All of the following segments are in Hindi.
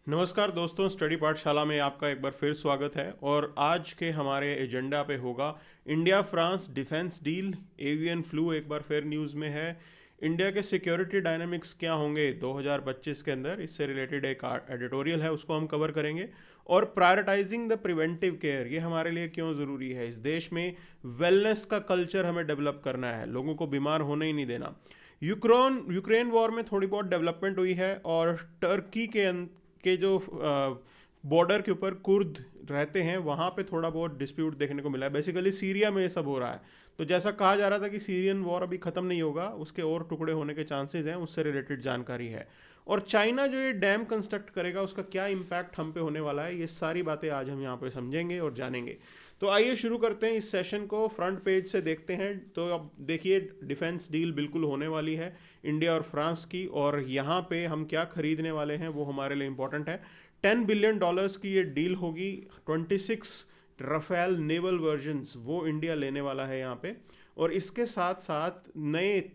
नमस्कार दोस्तों, स्टडी पाठशाला में आपका एक बार फिर स्वागत है। और आज के हमारे एजेंडा पे होगा India France defence deal, avian flu एक बार फिर न्यूज़ में है, इंडिया के सिक्योरिटी डायनामिक्स क्या होंगे 2025 के अंदर, इससे रिलेटेड एक एडिटोरियल है, उसको हम कवर करेंगे। और प्रायोरिटाइजिंग द प्रिवेंटिव केयर, ये हमारे लिए क्यों ज़रूरी है। इस देश में वेलनेस का कल्चर हमें डेवलप करना है, लोगों को बीमार होने ही नहीं देना। यूक्रेन वॉर में थोड़ी बहुत डेवलपमेंट हुई है, और टर्की के जो बॉर्डर के ऊपर कुर्द रहते हैं वहाँ पे थोड़ा बहुत डिस्प्यूट देखने को मिला है। बेसिकली सीरिया में ये सब हो रहा है। तो जैसा कहा जा रहा था कि सीरियन वॉर अभी ख़त्म नहीं होगा, उसके और टुकड़े होने के चांसेस हैं, उससे रिलेटेड जानकारी है। और चाइना जो ये डैम कंस्ट्रक्ट करेगा उसका क्या इम्पैक्ट हम पे होने वाला है, ये सारी बातें आज हम यहाँ पे समझेंगे और जानेंगे। तो आइए शुरू करते हैं इस सेशन को, फ्रंट पेज से देखते हैं। तो अब देखिए, डिफेंस डील बिल्कुल होने वाली है इंडिया और फ्रांस की, और यहाँ पे हम क्या खरीदने वाले हैं वो हमारे लिए इंपॉर्टेंट है। $10 बिलियन की ये डील होगी। 26 रफेल नेवल वर्जन्स वो इंडिया लेने वाला है यहाँ पे। और इसके साथ साथ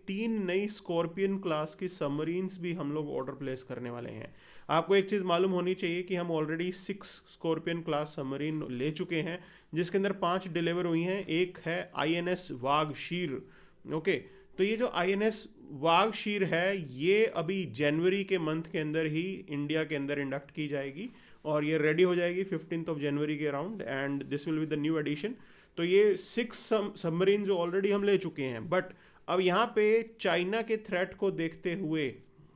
तीन नई स्कॉर्पियन क्लास की सबमरीन्स भी हम लोग ऑर्डर प्लेस करने वाले हैं। आपको एक चीज़ मालूम होनी चाहिए कि हम ऑलरेडी 6 स्कॉर्पियन क्लास सबमरीन ले चुके हैं, जिसके अंदर 5 डिलीवर हुई हैं। एक है INS वाघ शीर। ओके, तो ये जो INS वाघ शीर है, ये अभी जनवरी के मंथ के अंदर ही इंडिया के अंदर इंडक्ट की जाएगी, और ये रेडी हो जाएगी 15 जनवरी के around, and this will be the new edition. तो ये 6 सबमरीन जो ऑलरेडी हम ले चुके हैं, बट अब यहाँ पे चाइना के थ्रेट को देखते हुए,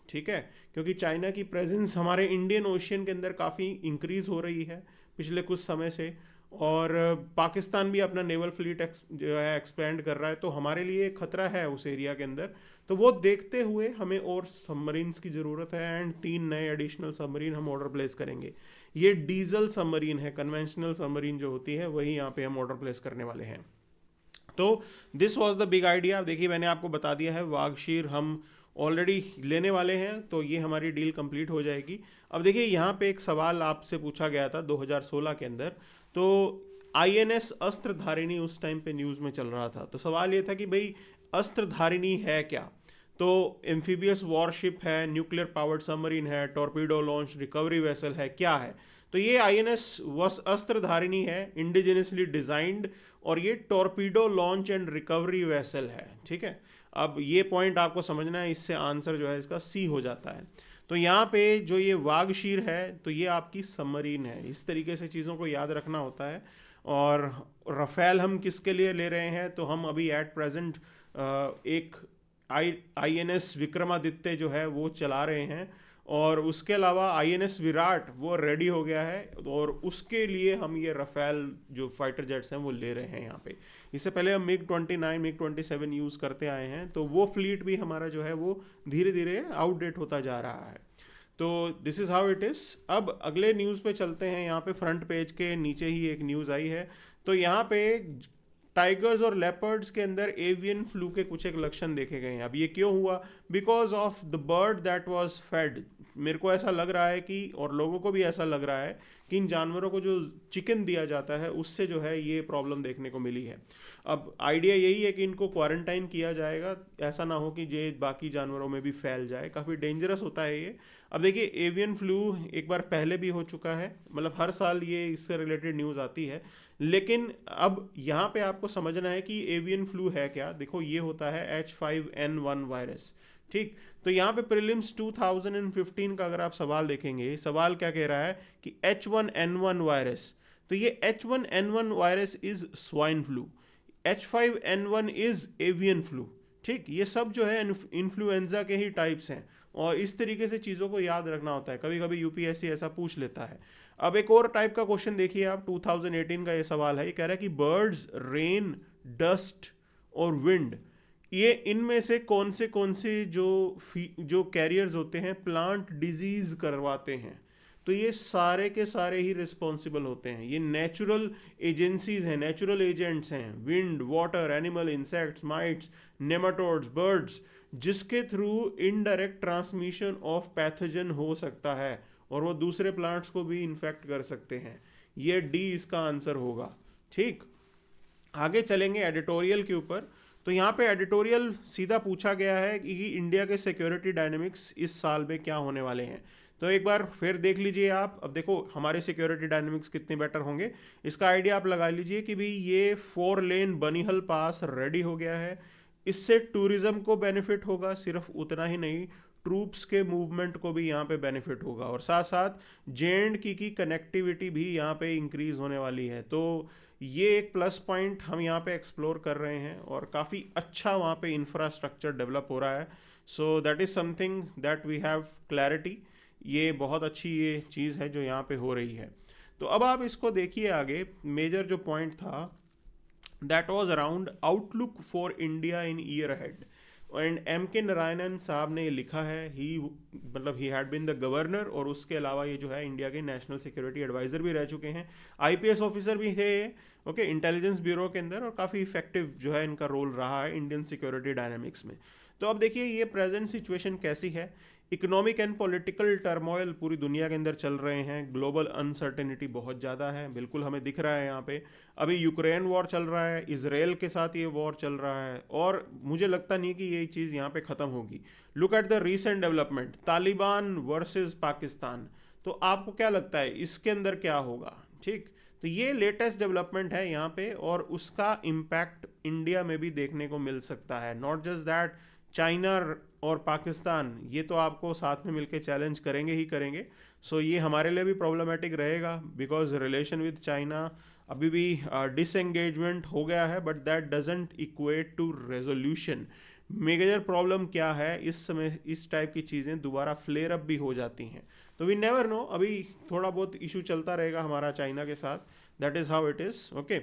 ठीक है, क्योंकि चाइना की प्रेजेंस हमारे इंडियन ओशियन के अंदर काफ़ी इंक्रीज हो रही है पिछले कुछ समय से, और पाकिस्तान भी अपना नेवल फ्लीट जो है एक्सपेंड कर रहा है, तो हमारे लिए खतरा है उस एरिया के अंदर। तो वो देखते हुए हमें और सबमरीन्स की ज़रूरत है, एंड 3 नए एडिशनल सबमरीन हम ऑर्डर प्लेस करेंगे। ये डीजल सबमरीन है, कन्वेंशनल सबमरीन जो होती है वही यहाँ पे हम ऑर्डर प्लेस करने वाले हैं। तो this was the big idea. देखिए, मैंने आपको बता दिया है वाघशीर हम ऑलरेडी लेने वाले हैं, तो ये हमारी डील कंप्लीट हो जाएगी। अब देखिए, यहाँ पे एक सवाल आपसे पूछा गया था 2016 के अंदर। तो INS अस्त्रधारिणी उस टाइम पे न्यूज़ में चल रहा था। तो सवाल ये था कि भाई अस्त्रधारिणी है क्या। तो एम्फीबियस वॉरशिप है, न्यूक्लियर पावर्ड सबमरीन है, टॉर्पीडो लॉन्च रिकवरी वेसल है, क्या है। तो ये INS अस्त्रधारिणी है, इंडिजिनसली डिजाइंड, और ये torpedo launch and recovery vessel है। ठीक है, अब ये पॉइंट आपको समझना है, इससे आंसर जो है इसका C हो जाता है। तो यहाँ पे जो ये वाघशीर है, तो ये आपकी सबमरीन है। इस तरीके से चीज़ों को याद रखना होता है। और रफेल हम किसके लिए ले रहे हैं, तो हम अभी एट प्रेजेंट एक INS विक्रमादित्य जो है वो चला रहे हैं, और उसके अलावा INS विराट वो रेडी हो गया है, और उसके लिए हम ये रफेल जो फाइटर जेट्स हैं वो ले रहे हैं यहाँ पे। इससे पहले हम MiG-29 MiG-27 यूज़ करते आए हैं, तो वो फ्लीट भी हमारा जो है वो धीरे धीरे आउटडेट होता जा रहा है। तो this is how it is. अब अगले न्यूज़ पे चलते हैं। यहाँ पे फ्रंट पेज के नीचे ही एक न्यूज़ आई है। तो यहाँ पे टाइगर्स और लेपर्ड्स के अंदर एवियन फ्लू के कुछ एक लक्षण देखे गए हैं। अब ये क्यों हुआ, because of the bird that was fed. मेरे को ऐसा लग रहा है कि, और लोगों को भी ऐसा लग रहा है कि इन जानवरों को जो चिकन दिया जाता है उससे जो है ये प्रॉब्लम देखने को मिली है। अब आइडिया यही है कि इनको क्वारंटाइन किया जाएगा, ऐसा ना हो कि ये बाकी जानवरों में भी फैल जाए, काफ़ी डेंजरस होता है ये। अब देखिए, एवियन फ्लू एक बार पहले भी हो चुका है, मतलब हर साल ये इससे रिलेटेड न्यूज़ आती है। लेकिन अब यहाँ पे आपको समझना है कि एवियन फ्लू है क्या। देखो, ये होता है H5N1 वायरस। ठीक, तो यहाँ पे प्रीलिम्स 2015 का अगर आप सवाल देखेंगे, सवाल क्या कह रहा है कि H1N1 वायरस। तो ये H1N1 virus is swine flu, H5N1 is avian flu. ठीक, ये सब जो है इन्फ्लुएंजा के ही टाइप्स हैं, और इस तरीके से चीज़ों को याद रखना होता है। कभी कभी UPSC ऐसा पूछ लेता है। अब एक और टाइप का क्वेश्चन देखिए आप, 2018 का ये सवाल है। ये कह रहा है कि बर्ड्स, रेन, डस्ट और विंड, ये इनमें से कौन से जो कैरियर्स होते हैं प्लांट डिजीज करवाते हैं। तो ये सारे के सारे ही रिस्पॉन्सिबल होते हैं। ये नेचुरल एजेंसीज हैं, नेचुरल एजेंट्स हैं, wind, water, animal, insects, mites, nematodes, birds, जिसके through indirect transmission of pathogen हो सकता है, और वो दूसरे प्लांट्स को भी इन्फेक्ट कर सकते हैं। ये D इसका आंसर होगा। ठीक, आगे चलेंगे एडिटोरियल के ऊपर। तो यहाँ पे एडिटोरियल सीधा पूछा गया है कि इंडिया के सिक्योरिटी डायनेमिक्स इस साल में क्या होने वाले हैं। तो एक बार फिर देख लीजिए आप, अब देखो हमारे सिक्योरिटी डायनेमिक्स कितने बेटर होंगे, इसका आइडिया आप लगा लीजिए कि भाई ये 4 लेन बनिहल पास रेडी हो गया है। इससे टूरिज्म को बेनिफिट होगा, सिर्फ उतना ही नहीं, ट्रूप्स के मूवमेंट को भी यहाँ पे बेनिफिट होगा, और साथ साथ जे एंड की कनेक्टिविटी भी यहाँ पे इंक्रीज होने वाली है। तो ये एक प्लस पॉइंट हम यहाँ पे एक्सप्लोर कर रहे हैं, और काफ़ी अच्छा वहाँ पे इंफ्रास्ट्रक्चर डेवलप हो रहा है। So that is something that we have clarity. ये बहुत अच्छी ये चीज़ है जो यहाँ पे हो रही है। तो अब आप इसको देखिए आगे, मेजर जो पॉइंट था that was around outlook for India in year ahead. And M.K. Narayanan साहब ने ये लिखा है, ही मतलब he had been the governor, और उसके अलावा ये जो है इंडिया के नेशनल सिक्योरिटी एडवाइज़र भी रह चुके हैं, IPS ऑफिसर भी थे ये, ओके, इंटेलिजेंस ब्यूरो के अंदर, और काफ़ी इफेक्टिव जो है इनका रोल रहा है इंडियन सिक्योरिटी डायनामिक्स में। तो अब देखिए ये प्रेजेंट सिचुएशन कैसी है। इकोनॉमिक एंड पॉलिटिकल टर्मोइल पूरी दुनिया के अंदर चल रहे हैं, ग्लोबल अनसर्टेनिटी बहुत ज़्यादा है, बिल्कुल हमें दिख रहा है यहाँ पे। अभी यूक्रेन वॉर चल रहा है, इसराइल के साथ ये वॉर चल रहा है, और मुझे लगता नहीं कि ये चीज़ यहाँ पे ख़त्म होगी। Look at the recent development, Taliban versus Pakistan. तो आपको क्या लगता है इसके अंदर क्या होगा? ठीक, तो ये लेटेस्ट डेवलपमेंट है यहाँ पे, और उसका इम्पैक्ट इंडिया में भी देखने को मिल सकता है। नॉट जस्ट दैट, चाइना और पाकिस्तान ये तो आपको साथ में मिलकर चैलेंज करेंगे ही करेंगे। सो ये हमारे लिए भी प्रॉब्लमेटिक रहेगा, बिकॉज रिलेशन विद चाइना अभी भी डिसएंगेजमेंट हो गया है, but that doesn't equate to resolution. Major problem क्या है, इस समय इस टाइप की चीज़ें दोबारा फ्लेयर अप भी हो जाती हैं। तो वी नेवर नो, अभी थोड़ा बहुत इशू चलता रहेगा हमारा चाइना के साथ, that is how it is, okay.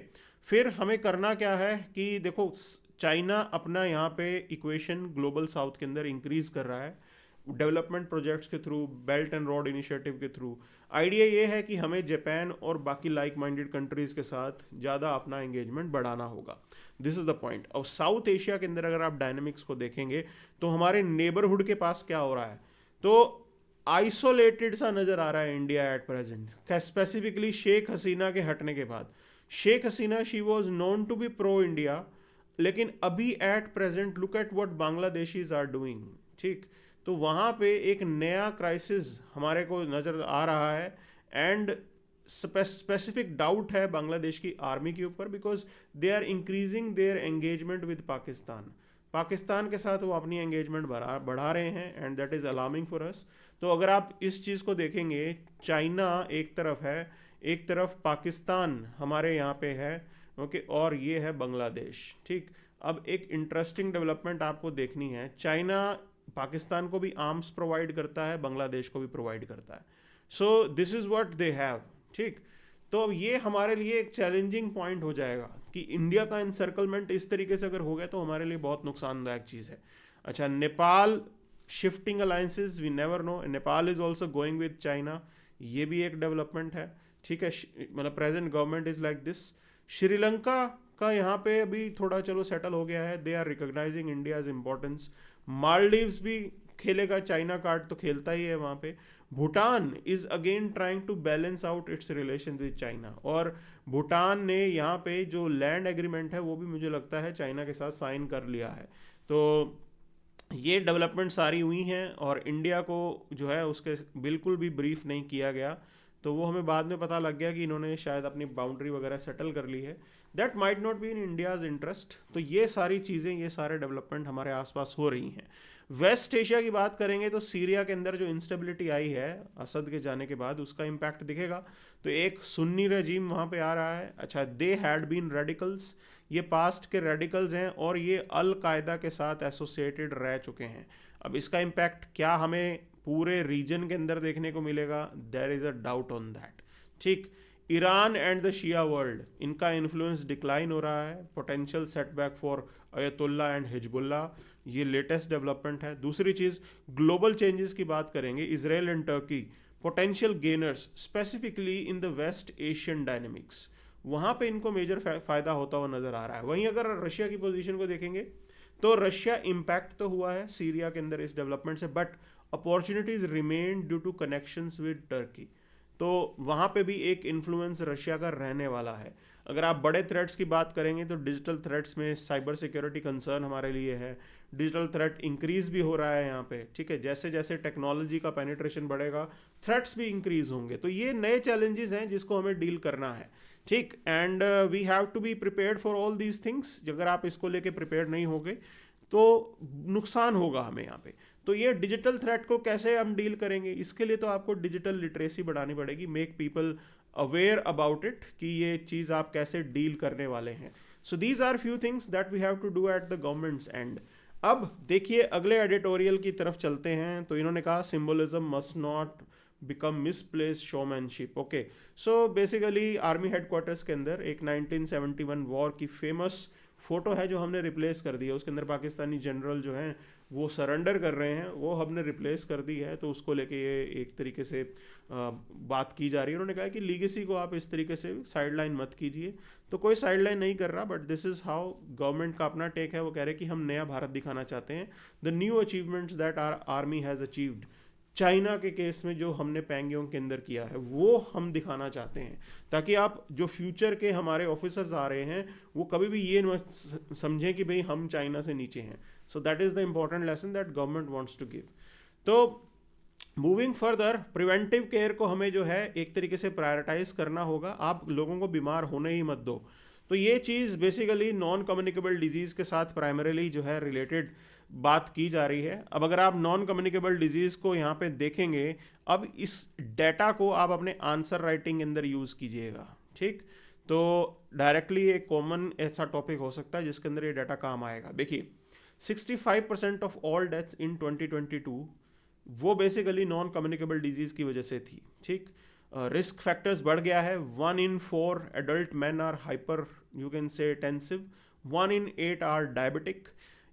फिर हमें करना क्या है कि देखो, चाइना अपना यहाँ पे इक्वेशन ग्लोबल साउथ के अंदर इंक्रीज कर रहा है डेवलपमेंट प्रोजेक्ट्स के through, belt and road initiative के थ्रू। आइडिया ये है कि हमें जापान और बाकी लाइक माइंडेड कंट्रीज़ के साथ ज़्यादा अपना एंगेजमेंट बढ़ाना होगा। This is the point. और साउथ एशिया के अंदर अगर आप डायनेमिक्स को देखेंगे तो हमारे नेबरहुड के पास क्या हो रहा है, तो आइसोलेटेड सा नज़र आ रहा है India at present, specifically Sheikh Hasina के हटने के बाद। Sheikh Hasina, she was known to be pro India, लेकिन अभी at present look at what Bangladeshis are doing, ठीक। तो वहाँ पे एक नया क्राइसिस हमारे को नज़र आ रहा है, एंड स्पेसिफिक डाउट है बांग्लादेश की आर्मी के ऊपर, because they are increasing their engagement with Pakistan. Pakistan के साथ वो अपनी एंगेजमेंट बढ़ा रहे हैं, and that is alarming for us. तो अगर आप इस चीज़ को देखेंगे, चाइना एक तरफ है, एक तरफ पाकिस्तान हमारे यहाँ पे है, ओके, और ये है बांग्लादेश, ठीक। अब एक इंटरेस्टिंग डेवलपमेंट आपको देखनी है, चाइना पाकिस्तान को भी आर्म्स प्रोवाइड करता है, बांग्लादेश को भी प्रोवाइड करता है। So this is what they have, ठीक। तो अब ये हमारे लिए एक चैलेंजिंग पॉइंट हो जाएगा कि इंडिया का इनसर्कलमेंट इस तरीके से अगर हो गया तो हमारे लिए बहुत नुकसानदायक चीज़ है। अच्छा, Nepal shifting alliances, we never know, Nepal is also going with China, ये भी एक डेवलपमेंट है, ठीक है। मतलब present government is like this. Sri Lanka का यहाँ पे अभी थोड़ा चलो सेटल हो गया है, they are recognizing India's importance. Maldives भी खेलेगा, चाइना कार्ड तो खेलता ही है वहाँ पे। Bhutan is again trying to balance out its relation with China, और भूटान ने यहाँ पे जो लैंड एग्रीमेंट है वो भी मुझे लगता है चाइना के साथ साइन कर लिया है। तो ये डेवलपमेंट सारी हुई हैं, और इंडिया को जो है उसके बिल्कुल भी ब्रीफ नहीं किया गया। तो वो हमें बाद में पता लग गया कि इन्होंने शायद अपनी बाउंड्री वगैरह सेटल कर ली है। That might not be in India's interest. तो ये सारी चीज़ें, ये सारे डेवलपमेंट हमारे आसपास हो रही हैं। वेस्ट एशिया की बात करेंगे तो सीरिया के अंदर जो इंस्टेबिलिटी आई है असद के जाने के बाद, उसका इम्पैक्ट दिखेगा। तो एक सुन्नी रजीम वहाँ पे आ रहा है। अच्छा, दे हैड बीन रेडिकल्स, ये पास्ट के रेडिकल्स हैं, और ये अल कायदा के साथ एसोसिएटेड रह चुके हैं। अब इसका इम्पैक्ट क्या हमें पूरे रीजन के अंदर देखने को मिलेगा, there is a doubt on that, ठीक। Iran and the Shia world, इनका इन्फ्लुएंस डिक्लाइन हो रहा है, potential setback for Ayatollah and Hezbollah, ये लेटेस्ट डेवलपमेंट है। दूसरी चीज़, ग्लोबल चेंजेस की बात करेंगे, Israel and Turkey potential gainers specifically in the West Asian dynamics, वहाँ पे इनको मेजर फ़ायदा होता हुआ नज़र आ रहा है। वहीं अगर रशिया की पोजीशन को देखेंगे तो रशिया इम्पैक्ट तो हुआ है सीरिया के अंदर इस डेवलपमेंट से, but opportunities remain due to connections with Turkey. तो वहाँ पे भी एक इन्फ्लुएंस रशिया का रहने वाला है। अगर आप बड़े थ्रेट्स की बात करेंगे तो डिजिटल थ्रेट्स में साइबर सिक्योरिटी कंसर्न हमारे लिए है, डिजिटल थ्रेट इंक्रीज भी हो रहा है यहाँ पे, ठीक है। जैसे जैसे टेक्नोलॉजी का पेनिट्रेशन बढ़ेगा थ्रेट्स भी इंक्रीज होंगे, तो ये नए चैलेंजेस हैं जिसको हमें डील करना है, ठीक। And we have to be prepared for all these things. अगर आप इसको लेके प्रिपेयर नहीं होगे तो नुकसान होगा हमें यहाँ पे। तो ये डिजिटल थ्रेट को कैसे हम डील करेंगे, इसके लिए तो आपको डिजिटल लिटरेसी बढ़ानी पड़ेगी, make people aware about it कि ये चीज़ आप कैसे डील करने वाले हैं। So these are few things that we have to do at the government's end. अब देखिए अगले एडिटोरियल की तरफ चलते हैं। तो इन्होंने कहा symbolism must not become misplace showmanship. Okay, so basically army headquarters के अंदर एक 1971 वॉर की फेमस फोटो है जो हमने रिप्लेस कर दी है। उसके अंदर पाकिस्तानी जनरल जो हैं वो सरेंडर कर रहे हैं, वो हमने रिप्लेस कर दी है। तो उसको लेके ये एक तरीके से बात की जा रही है। उन्होंने कहा कि लीगेसी को आप इस तरीके से साइडलाइन मत कीजिए। तो कोई साइडलाइन नहीं कर रहा, but this is how government का अपना टेक है। वो कह रहे हैं कि हम नया भारत दिखाना चाहते हैं, the new achievements that our army has achieved. China के केस में जो हमने पैंगयोंग के अंदर किया है वो हम दिखाना चाहते हैं, ताकि आप जो फ्यूचर के हमारे ऑफिसर्स आ रहे हैं वो कभी भी ये न समझें कि भाई हम चाइना से नीचे हैं। So that is the important lesson that government wants to give. तो मूविंग फर्दर, प्रिवेंटिव केयर को हमें जो है एक तरीके से प्रायोरिटाइज करना होगा। आप लोगों को बीमार होने ही मत दो। तो ये चीज़ बेसिकली नॉन कम्युनिकेबल डिजीज़ के साथ प्राइमरीली जो है रिलेटेड बात की जा रही है। अब अगर आप नॉन कम्युनिकेबल डिजीज़ को यहाँ पे देखेंगे, अब इस डेटा को आप अपने आंसर राइटिंग के अंदर यूज़ कीजिएगा, ठीक। तो डायरेक्टली एक कॉमन ऐसा टॉपिक हो सकता है जिसके अंदर ये डाटा काम आएगा। देखिए 65% ऑफ ऑल डेथ्स इन 2022 वो बेसिकली नॉन कम्युनिकेबल डिजीज़ की वजह से थी, ठीक। रिस्क फैक्टर्स बढ़ गया है। 1 in 4 adult man are hyper you can say tensive, 1 in 8 are diabetic,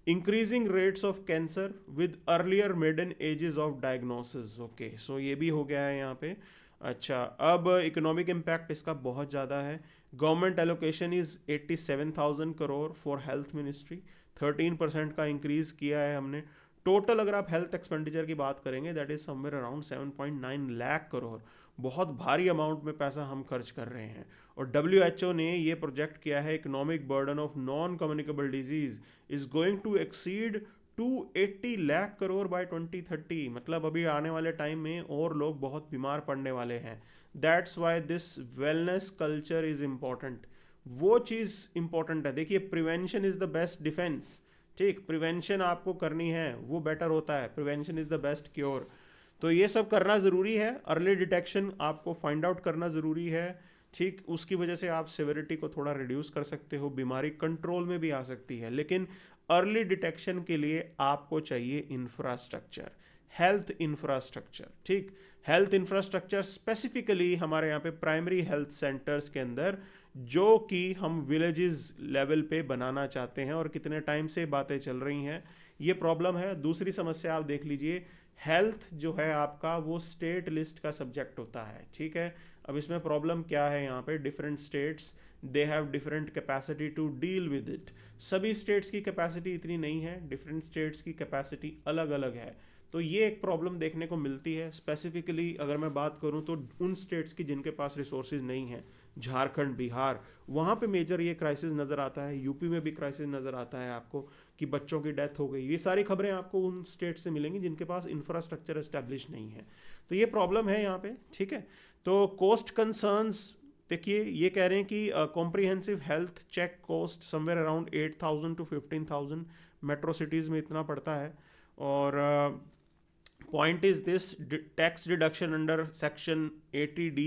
increasing rates of cancer with earlier median ages of diagnosis. Okay, so ये भी हो गया है यहाँ पे। अच्छा, अब इकोनॉमिक इम्पैक्ट इसका बहुत ज़्यादा है। Government allocation is 87,000 crore for health ministry, 13% का इंक्रीज़ किया है हमने। टोटल अगर आप हेल्थ एक्सपेंडिचर की बात करेंगे that is somewhere around 7.9 lakh crore. बहुत भारी अमाउंट में पैसा हम खर्च कर रहे हैं। और WHO ने ये प्रोजेक्ट किया है, economic burden of non communicable disease is going to exceed 280 lakh crore by 2030। मतलब अभी आने वाले टाइम में और लोग बहुत बीमार पड़ने वाले हैं। That's why this wellness culture is important. वो चीज़ इंपॉर्टेंट है। देखिए prevention is the best defence, ठीक। प्रिवेंशन आपको करनी है वो बेटर होता है, prevention is the best cure. तो ये सब करना ज़रूरी है। अर्ली डिटेक्शन आपको फाइंड आउट करना ज़रूरी है, ठीक। उसकी वजह से आप सिविरिटी को थोड़ा रिड्यूस कर सकते हो, बीमारी कंट्रोल में भी आ सकती है। लेकिन अर्ली डिटेक्शन के लिए आपको चाहिए इंफ्रास्ट्रक्चर, हेल्थ इंफ्रास्ट्रक्चर, ठीक। हेल्थ इंफ्रास्ट्रक्चर स्पेसिफिकली हमारे यहाँ पे प्राइमरी हेल्थ सेंटर्स के अंदर, जो कि हम विलेजेस लेवल पे बनाना चाहते हैं। और कितने टाइम से बातें चल रही हैं, ये प्रॉब्लम है। दूसरी समस्या आप देख लीजिए, हेल्थ जो है आपका वो स्टेट लिस्ट का सब्जेक्ट होता है, ठीक है। अब इसमें प्रॉब्लम क्या है, यहाँ पे different states they have different capacity to deal with it. सभी स्टेट्स की कैपेसिटी इतनी नहीं है, डिफरेंट स्टेट्स की कैपेसिटी अलग अलग है। तो ये एक प्रॉब्लम देखने को मिलती है। स्पेसिफिकली अगर मैं बात करूँ तो उन स्टेट्स की जिनके पास रिसोर्सेज नहीं हैं, झारखंड, बिहार, वहाँ पे मेजर ये क्राइसिस नज़र आता है। यूपी में भी क्राइसिस नज़र आता है आपको कि बच्चों की डेथ हो गई। ये सारी खबरें आपको उन स्टेट से मिलेंगी जिनके पास इंफ्रास्ट्रक्चर एस्टेब्लिश नहीं है। तो ये प्रॉब्लम है यहाँ पे, ठीक है। तो कोस्ट कंसर्न्स देखिए, ये कह रहे हैं कि comprehensive health check cost somewhere around 8,000 to 15,000, metro cities में इतना पड़ता है। और point is this, tax deduction under section 80D,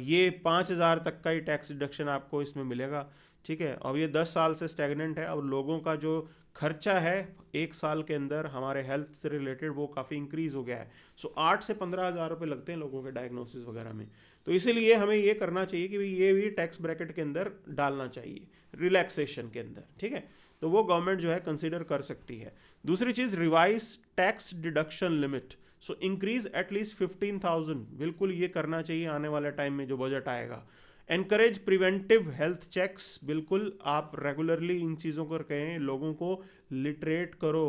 ये 5,000 तक का ही टैक्स डिडक्शन आपको इसमें मिलेगा, ठीक है। अब ये 10 साल से स्टैग्नेंट है। अब लोगों का जो खर्चा है एक साल के अंदर हमारे हेल्थ से रिलेटेड वो काफ़ी इंक्रीज़ हो गया है। सो 8 से 15,000 रुपये लगते हैं लोगों के डायग्नोसिस वगैरह में। तो इसीलिए हमें ये करना चाहिए कि ये भी टैक्स ब्रैकेट के अंदर डालना चाहिए, रिलैक्सेशन के अंदर, ठीक है। तो वो गवर्नमेंट जो है कंसिडर कर सकती है। दूसरी चीज़, revise tax deduction limit, so increase at least 15,000, बिल्कुल ये करना चाहिए आने वाले टाइम में जो बजट आएगा। एनकरेज प्रिवेंटिव हेल्थ चेक्स, बिल्कुल आप रेगुलरली इन चीज़ों को कहें, लोगों को लिटरेट करो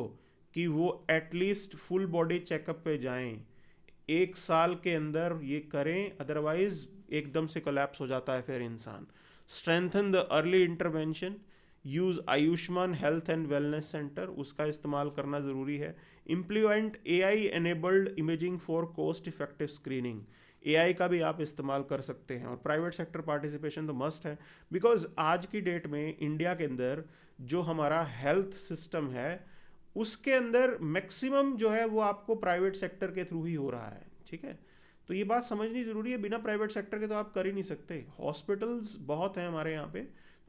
कि वो एटलीस्ट फुल बॉडी चेकअप पे जाएं, एक साल के अंदर ये करें, अदरवाइज एकदम से कोलैप्स हो जाता है फिर इंसान। Strengthen the early intervention, use Ayushman health and wellness centre, उसका इस्तेमाल करना ज़रूरी है। Implement AI enabled imaging for cost effective screening, AI का भी आप इस्तेमाल कर सकते हैं। और प्राइवेट सेक्टर पार्टिसिपेशन तो मस्ट है, बिकॉज आज की डेट में इंडिया के अंदर जो हमारा हेल्थ सिस्टम है उसके अंदर मैक्सिमम जो है वो आपको प्राइवेट सेक्टर के थ्रू ही हो रहा है, ठीक है। तो ये बात समझनी ज़रूरी है, बिना प्राइवेट सेक्टर के तो आप कर ही नहीं सकते। हॉस्पिटल्स बहुत हैं हमारे यहाँ पे,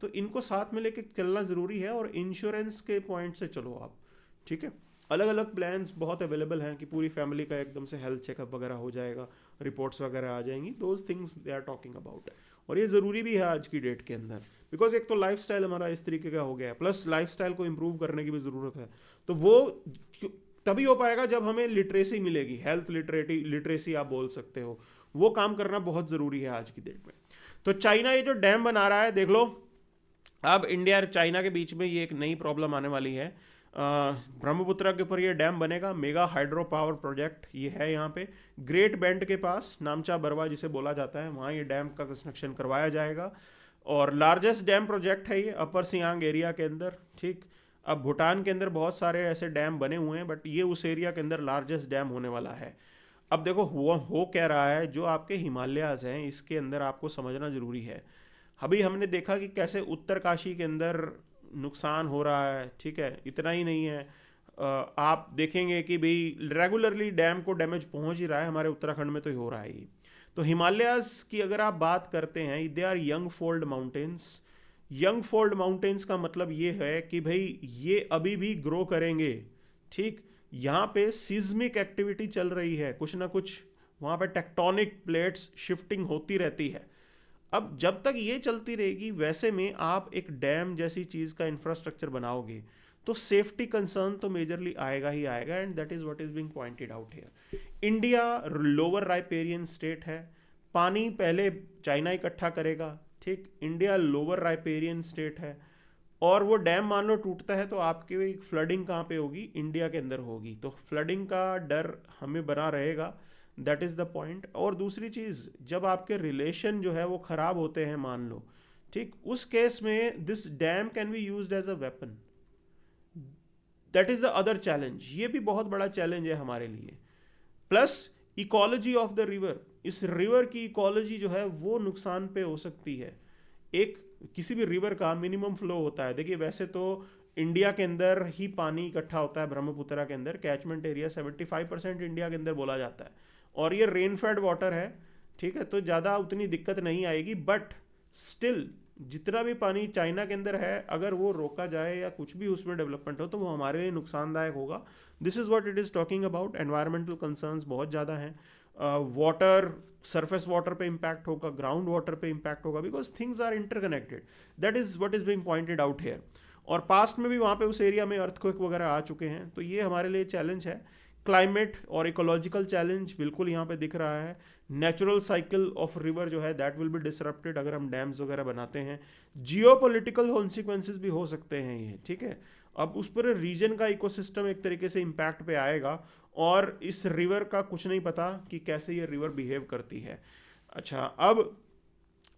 तो इनको साथ में लेके चलना ज़रूरी है। और इंश्योरेंस के पॉइंट से चलो आप, ठीक है। अलग अलग प्लान्स बहुत अवेलेबल हैं कि पूरी फैमिली का एकदम से हेल्थ चेकअप वगैरह हो जाएगा, रिपोर्ट्स वगैरह आ जाएंगी, those things they are talking about. और ये ज़रूरी भी है आज की डेट के अंदर, बिकॉज एक तो लाइफस्टाइल हमारा इस तरीके का हो गया है, प्लस लाइफस्टाइल को इम्प्रूव करने की भी ज़रूरत है। तो वो तभी हो पाएगा जब हमें लिटरेसी मिलेगी, हेल्थ लिटरेसी आप बोल सकते हो, वो काम करना बहुत ज़रूरी है आज की डेट में। तो चाइना ये जो डैम बना रहा है, देख लो अब इंडिया और चाइना के बीच में ये एक नई प्रॉब्लम आने वाली है। ब्रह्मपुत्र के ऊपर ये डैम बनेगा, मेगा हाइड्रो पावर प्रोजेक्ट ये है यहाँ पे ग्रेट बेंड के पास, नामचा बरवा जिसे बोला जाता है, वहाँ ये डैम का कंस्ट्रक्शन करवाया जाएगा। और लार्जेस्ट डैम प्रोजेक्ट है ये अपर सियांग एरिया के अंदर, ठीक। अब भूटान के अंदर बहुत सारे ऐसे डैम बने हुए हैं, बट ये उस एरिया के अंदर लार्जेस्ट डैम होने वाला है। अब देखो हो क्या रहा है, जो आपके हिमालयाज हैं इसके अंदर आपको समझना ज़रूरी है। अभी हमने देखा कि कैसे उत्तरकाशी के अंदर नुकसान हो रहा है, ठीक है। इतना ही नहीं है, आप देखेंगे कि भाई रेगुलरली डैम को डैमेज पहुंच ही रहा है, हमारे उत्तराखंड में तो ही हो रहा है ही। तो हिमालयाज की अगर आप बात करते हैं, they are young fold mountains. Young fold mountains का मतलब ये है कि भाई ये अभी भी ग्रो करेंगे, ठीक। यहाँ पे सिज्मिक एक्टिविटी चल रही है, कुछ ना कुछ वहाँ पे टेक्टोनिक प्लेट्स शिफ्टिंग होती रहती है। अब जब तक ये चलती रहेगी, वैसे में आप एक डैम जैसी चीज़ का इंफ्रास्ट्रक्चर बनाओगे तो सेफ्टी कंसर्न तो मेजरली आएगा ही आएगा, and that is what is being pointed out here. India lower riparian state है, पानी पहले चाइना इकट्ठा करेगा, ठीक। इंडिया लोअर राइपेरियन स्टेट है, और वो डैम मान लो टूटता है तो आपकी फ्लडिंग कहाँ पे होगी, इंडिया के अंदर होगी। तो फ्लडिंग का डर हमें बना रहेगा, दैट इज़ द पॉइंट। और दूसरी चीज़, जब आपके रिलेशन जो है वो ख़राब होते हैं मान लो, ठीक, उस केस में this dam can be used as a weapon, that is the other challenge. ये भी बहुत बड़ा चैलेंज है हमारे लिए। Plus ecology of the river, इस रिवर की इकोलॉजी जो है वो नुकसान पे हो सकती है। एक किसी भी रिवर का मिनिमम फ्लो होता है, देखिए वैसे तो इंडिया के अंदर ही पानी इकट्ठा होता है, ब्रह्मपुत्र के अंदर कैचमेंट एरिया 75% इंडिया के अंदर बोला जाता है, और ये रेनफेड वाटर है, ठीक है। तो ज़्यादा उतनी दिक्कत नहीं आएगी, बट स्टिल जितना भी पानी चाइना के अंदर है, अगर वो रोका जाए या कुछ भी उसमें डेवलपमेंट हो तो वो हमारे लिए नुकसानदायक होगा। This is what it is talking about. Environmental concerns बहुत ज़्यादा हैं, वाटर सरफेस वाटर पे इम्पैक्ट होगा, ग्राउंड वाटर पे इम्पैक्ट होगा, because things are interconnected, that is what is being pointed out here. और पास्ट में भी वहाँ पे उस एरिया में अर्थक्वेक वगैरह आ चुके हैं, तो ये हमारे लिए चैलेंज है। क्लाइमेट और इकोलॉजिकल चैलेंज बिल्कुल यहाँ पे दिख रहा है। नेचुरल साइकिल ऑफ रिवर जो है दैट विल बी डिसरप्टेड अगर हम डैम्स वगैरह बनाते हैं। जियोपॉलिटिकल कॉन्सिक्वेंसेस भी हो सकते हैं ये, ठीक है। अब उस पूरे रीजन का इकोसिस्टम एक तरीके से इम्पैक्ट पे आएगा, और इस रिवर का कुछ नहीं पता कि कैसे ये रिवर बिहेव करती है। अच्छा, अब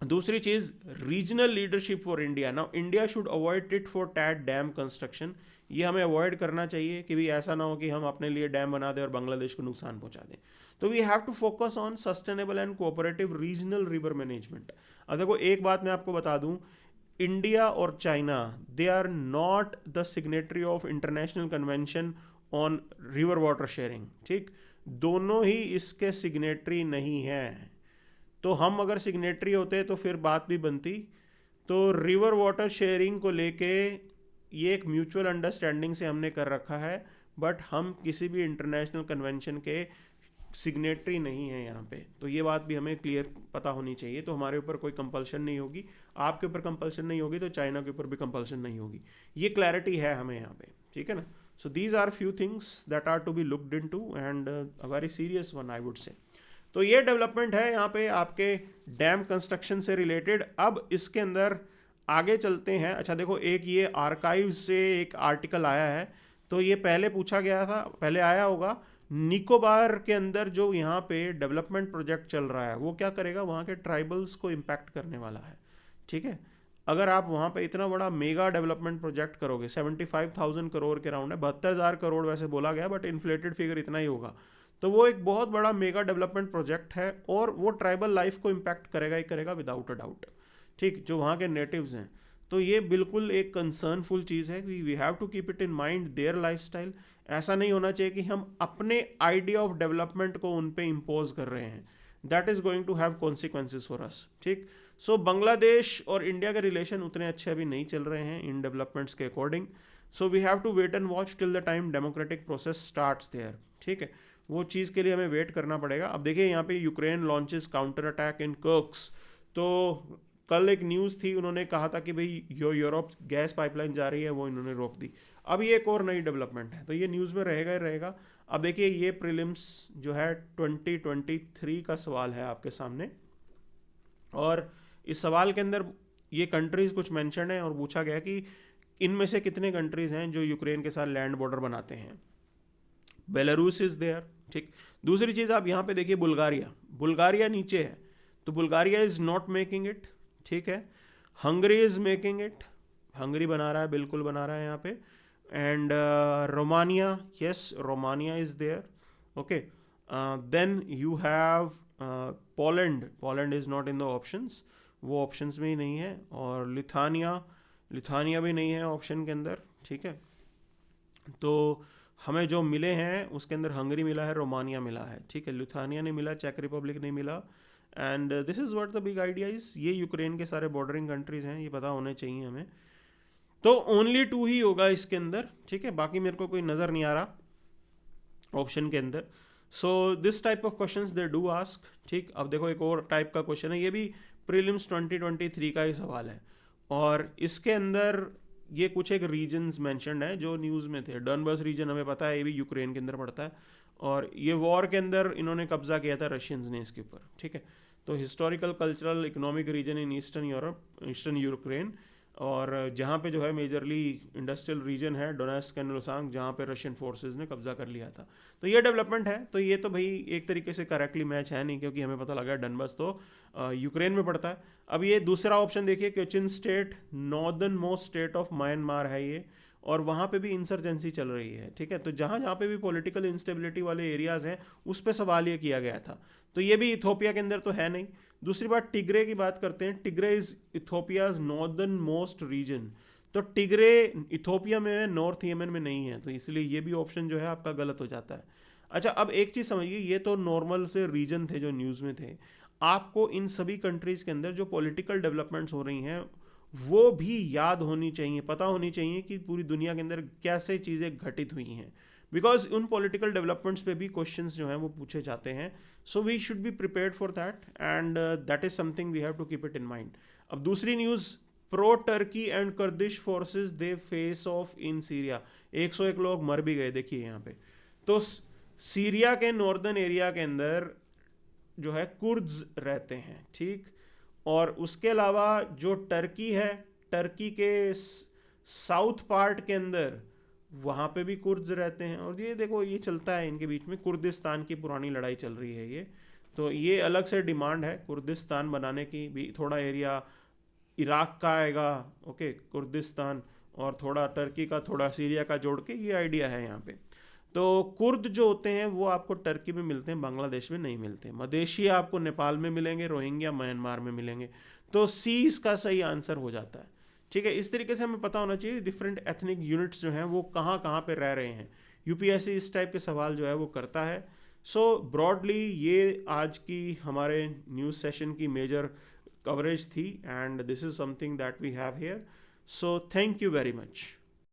दूसरी चीज़, regional leadership for India. Now India should avoid tit for tat dam construction. ये हमें अवॉइड करना चाहिए कि भी ऐसा ना हो कि हम अपने लिए डैम बना दें और बांग्लादेश को नुकसान पहुंचा दें। तो we have to focus on sustainable and cooperative regional river management. अब देखो एक बात मैं आपको बता दूं, इंडिया और China they are not the signatory of international convention on river water sharing, ठीक। दोनों ही इसके सिग्नेटरी नहीं हैं। तो हम अगर सिग्नेटरी होते तो फिर बात भी बनती। तो रिवर वाटर शेयरिंग को लेके ये एक म्यूचुअल अंडरस्टैंडिंग से हमने कर रखा है, बट हम किसी भी इंटरनेशनल कन्वेंशन के सिग्नेटरी नहीं है यहाँ पे। तो ये बात भी हमें क्लियर पता होनी चाहिए। तो हमारे ऊपर कोई कंपल्शन नहीं होगी, आपके ऊपर कंपल्शन नहीं होगी, तो चाइना के ऊपर भी कंपल्शन नहीं होगी। ये क्लैरिटी है हमें यहाँ पे, ठीक है ना। So these are few things that are to be looked into, and a very serious one I would say. तो ये डेवलपमेंट है यहाँ पे आपके डैम कंस्ट्रक्शन से रिलेटेड। अब इसके अंदर आगे चलते हैं। अच्छा देखो, एक ये आर्काइव से एक आर्टिकल आया है, तो ये पहले पूछा गया था, पहले आया होगा। निकोबार के अंदर जो यहाँ पे डेवलपमेंट प्रोजेक्ट चल रहा है वो क्या करेगा, वहाँ के ट्राइबल्स को इम्पैक्ट करने वाला है, ठीक है। अगर आप वहाँ पे इतना बड़ा मेगा डेवलपमेंट प्रोजेक्ट करोगे, 75,000 करोड़ के राउंड है, 72,000 करोड़ वैसे बोला गया, बट इन्फ्लेटेड फिगर इतना ही होगा, तो वो एक बहुत बड़ा मेगा डेवलपमेंट प्रोजेक्ट है और वो ट्राइबल लाइफ को इम्पैक्ट करेगा ही करेगा विदाउट अ डाउट, ठीक, जो वहाँ के नेटिव्स हैं। तो ये बिल्कुल एक कंसर्नफुल चीज़ है कि we have to keep it in mind their lifestyle. ऐसा नहीं होना चाहिए कि हम अपने आइडिया ऑफ डेवलपमेंट को उन पे इम्पोज कर रहे हैं, that is going to have consequences for us, ठीक। सो बांग्लादेश और इंडिया के रिलेशन उतने अच्छे अभी नहीं चल रहे हैं इन डेवलपमेंट्स के according, so we have to wait and watch till the time democratic process starts there, ठीक है, वो चीज़ के लिए हमें वेट करना पड़ेगा। अब देखिए यहाँ पे Ukraine launches counter attack in Kursk, तो कल एक न्यूज़ थी, उन्होंने कहा था कि भाई जो यूरोप गैस पाइपलाइन जा रही है वो इन्होंने रोक दी। अब ये एक और नई डेवलपमेंट है, तो ये न्यूज़ में रहेगा ही रहेगा। अब देखिए ये प्रीलिम्स जो है 2023 का सवाल है आपके सामने, और इस सवाल के अंदर ये कंट्रीज़ कुछ मेंशन है और पूछा गया कि इनमें से कितने कंट्रीज़ हैं जो यूक्रेन के साथ लैंड बॉर्डर बनाते हैं। बेलारूस इज़ देयर, ठीक। दूसरी चीज़ आप यहाँ पे देखिए बुल्गारिया, बुल्गारिया नीचे है, तो Bulgaria is not making it, ठीक है। Hungary is making it, Hungary बना रहा है, बिल्कुल बना रहा है यहाँ पे। And Romania, yes Romania is there, okay. Then you have Poland, Poland is not in the options, वो ऑप्शंस में ही नहीं है। और लिथानिया, लिथानिया भी नहीं है ऑप्शन के अंदर, ठीक है। तो हमें जो मिले हैं उसके अंदर हंगरी मिला है, रोमानिया मिला है, ठीक है, लिथानिया नहीं मिला, चेक रिपब्लिक नहीं मिला। And this is what the big idea is, ये यूक्रेन के सारे बॉर्डरिंग कंट्रीज़ हैं, ये पता होने चाहिए हमें। तो ओनली 2 ही होगा इसके अंदर, ठीक है, बाकी मेरे को कोई नज़र नहीं आ रहा ऑप्शन के अंदर। So this type of questions they do ask, ठीक। अब देखो एक और टाइप का क्वेश्चन है, ये भी प्रीलिम्स 2023 का ही सवाल है, और इसके अंदर ये कुछ एक रीजन्स मेंशन्ड है जो न्यूज़ में थे। डॉनबास रीजन हमें पता है ये भी यूक्रेन के अंदर पड़ता है, और ये वॉर के अंदर इन्होंने कब्जा किया था रशियंस ने इसके ऊपर, ठीक है। तो historical cultural economic region in eastern Europe, eastern Ukraine, और जहाँ पे जो है मेजरली इंडस्ट्रियल रीजन है डोनेस्क एंड लुहांस्क, जहाँ पे रशियन फोर्सेस ने कब्जा कर लिया था। तो ये डेवलपमेंट है, तो ये तो भाई एक तरीके से करेक्टली मैच है नहीं, क्योंकि हमें पता लगा डनबास तो यूक्रेन में पड़ता है। अब ये दूसरा ऑप्शन देखिए, Cochin state, northern most state of Myanmar है ये, और वहाँ पे भी इंसर्जेंसी चल रही है, ठीक है। तो जहाँ जहाँ पे भी पॉलिटिकल इंस्टेबिलिटी वाले एरियाज़ हैं उस पर सवाल ये किया गया था, तो ये भी इथोपिया के अंदर तो है नहीं। दूसरी बात टिग्रे की बात करते हैं, Tigray is Ethiopia's northernmost region, तो टिग्रे इथोपिया में है, नॉर्थ यमन में नहीं है, तो इसलिए ये भी ऑप्शन जो है आपका गलत हो जाता है। अच्छा, अब एक चीज़ समझिए, ये तो नॉर्मल से रीजन थे जो न्यूज़ में थे, आपको इन सभी कंट्रीज़ के अंदर जो पॉलिटिकल डेवलपमेंट्स हो रही हैं वो भी याद होनी चाहिए, पता होनी चाहिए कि पूरी दुनिया के अंदर कैसे चीज़ें घटित हुई हैं, बिकॉज उन पॉलिटिकल डेवलपमेंट्स पे भी क्वेश्चंस जो हैं वो पूछे जाते हैं। So we should be prepared for that, and that is something we have to keep it in mind. अब दूसरी news, pro Turkey and Kurdish forces they face off in Syria, 101 लोग मर भी गए, देखिए यहाँ पे। तो सीरिया के नॉर्दर्न एरिया के अंदर जो है कुर्द्स रहते हैं, ठीक, और उसके अलावा जो टर्की है, टर्की के साउथ पार्ट के अंदर वहाँ पे भी कुर्द्स रहते हैं, और ये देखो ये चलता है इनके बीच में, कुर्दिस्तान की पुरानी लड़ाई चल रही है ये। तो ये अलग से डिमांड है कुर्दिस्तान बनाने की भी, थोड़ा एरिया इराक का आएगा, ओके, कुर्दिस्तान, और थोड़ा टर्की का, थोड़ा सीरिया का जोड़ के ये आइडिया है यहाँ पे। तो कुर्द जो होते हैं वो आपको टर्की में मिलते हैं, बांग्लादेश में नहीं मिलते। मदेशी आपको नेपाल में मिलेंगे, रोहिंग्या म्यांमार में मिलेंगे। तो सी इसका सही आंसर हो जाता है, ठीक है। इस तरीके से हमें पता होना चाहिए डिफरेंट एथनिक यूनिट्स जो हैं वो कहाँ कहाँ पे रह रहे हैं। यूपीएससी इस टाइप के सवाल जो है वो करता है। सो ब्रॉडली ये आज की हमारे न्यूज़ सेशन की मेजर कवरेज थी, and this is something that we have here. So thank you very much.